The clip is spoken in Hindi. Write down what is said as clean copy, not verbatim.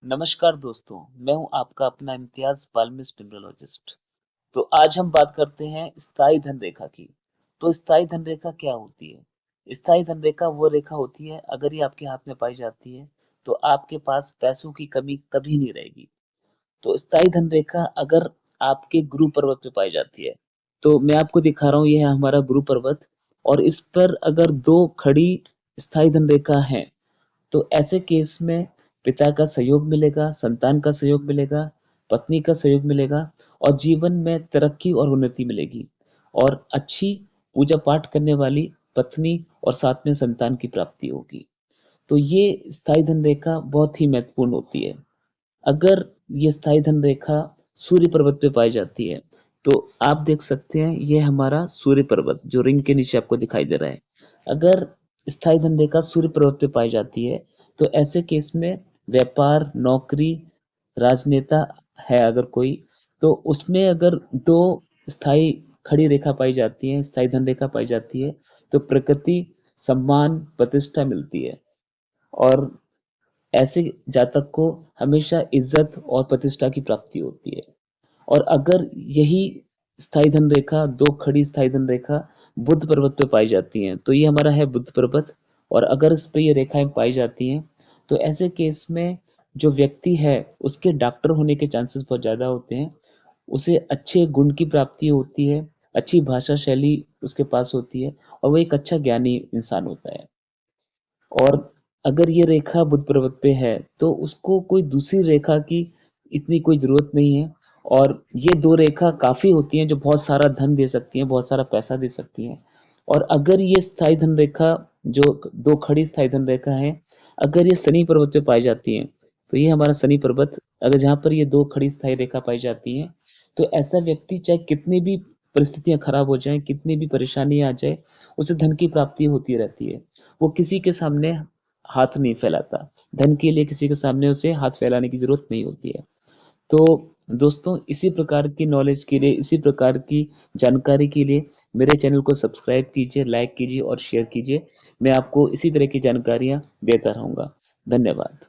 नमस्कार दोस्तों, मैं हूं आपका अपना इम्तियाज बाल्मिस न्यूमरोलॉजिस्ट। तो आज हम बात करते हैं स्थायी धन रेखा की। तो स्थायी धन रेखा क्या होती है? स्थायी धन रेखा वो रेखा होती है, अगर ये आपके हाथ में पाई जाती है तो आपके पास पैसों की कमी कभी नहीं रहेगी। तो स्थायी धन रेखा अगर आपके गुरु पर्वत पे पाई जाती है, तो मैं आपको दिखा रहा हूँ, ये है हमारा गुरु पर्वत। और इस पर अगर दो खड़ी स्थायी धन रेखा है तो ऐसे केस में पिता का सहयोग मिलेगा, संतान का सहयोग मिलेगा, पत्नी का सहयोग मिलेगा और जीवन में तरक्की और उन्नति मिलेगी और अच्छी पूजा पाठ करने वाली पत्नी और साथ में संतान की प्राप्ति होगी। तो ये स्थायी धन रेखा बहुत ही महत्वपूर्ण होती है। अगर ये स्थायी धन रेखा सूर्य पर्वत पे पाई जाती है, तो आप देख सकते हैं ये हमारा सूर्य पर्वत जो रिंग के नीचे आपको दिखाई दे रहा है। अगर स्थायी धन रेखा सूर्य पर्वत पे पाई जाती है, तो ऐसे केस में व्यापार, नौकरी, राजनेता है अगर कोई, तो उसमें अगर दो स्थायी खड़ी रेखा पाई जाती है, स्थायी धन रेखा पाई जाती है, तो प्रकृति, सम्मान, प्रतिष्ठा मिलती है और ऐसे जातक को हमेशा इज्जत और प्रतिष्ठा की प्राप्ति होती है। और अगर यही स्थायी धन रेखा, दो खड़ी स्थायी धन रेखा बुध पर्वत पे पाई जाती हैं, तो ये हमारा है बुध पर्वत। और अगर इस पे ये रेखाएं पाई जाती हैं, तो ऐसे केस में जो व्यक्ति है उसके डॉक्टर होने के चांसेस बहुत ज्यादा होते हैं। उसे अच्छे गुण की प्राप्ति होती है, अच्छी भाषा शैली उसके पास होती है और वो एक अच्छा ज्ञानी इंसान होता है। और अगर ये रेखा बुध पर्वत पे है तो उसको कोई दूसरी रेखा की इतनी कोई जरूरत नहीं है। और ये दो रेखा काफी होती हैं जो बहुत सारा धन दे सकती हैं, बहुत सारा पैसा दे सकती हैं। और अगर ये स्थायी धन रेखा, जो दो खड़ी स्थायी धन रेखा है, अगर ये शनि पर्वत पे पाई जाती है, तो ये हमारा शनि पर्वत, अगर जहाँ पर ये दो खड़ी स्थायी रेखा पाई जाती है, तो ऐसा व्यक्ति चाहे कितनी भी परिस्थितियां खराब हो जाएं, कितनी भी परेशानी आ जाए, उसे धन की प्राप्ति होती रहती है। वो किसी के सामने हाथ नहीं फैलाता। धन के लिए किसी के सामने उसे हाथ फैलाने की जरूरत नहीं होती है। तो दोस्तों, इसी प्रकार की नॉलेज के लिए, इसी प्रकार की जानकारी के लिए मेरे चैनल को सब्सक्राइब कीजिए, लाइक कीजिए और शेयर कीजिए। मैं आपको इसी तरह की जानकारियां देता रहूंगा। धन्यवाद।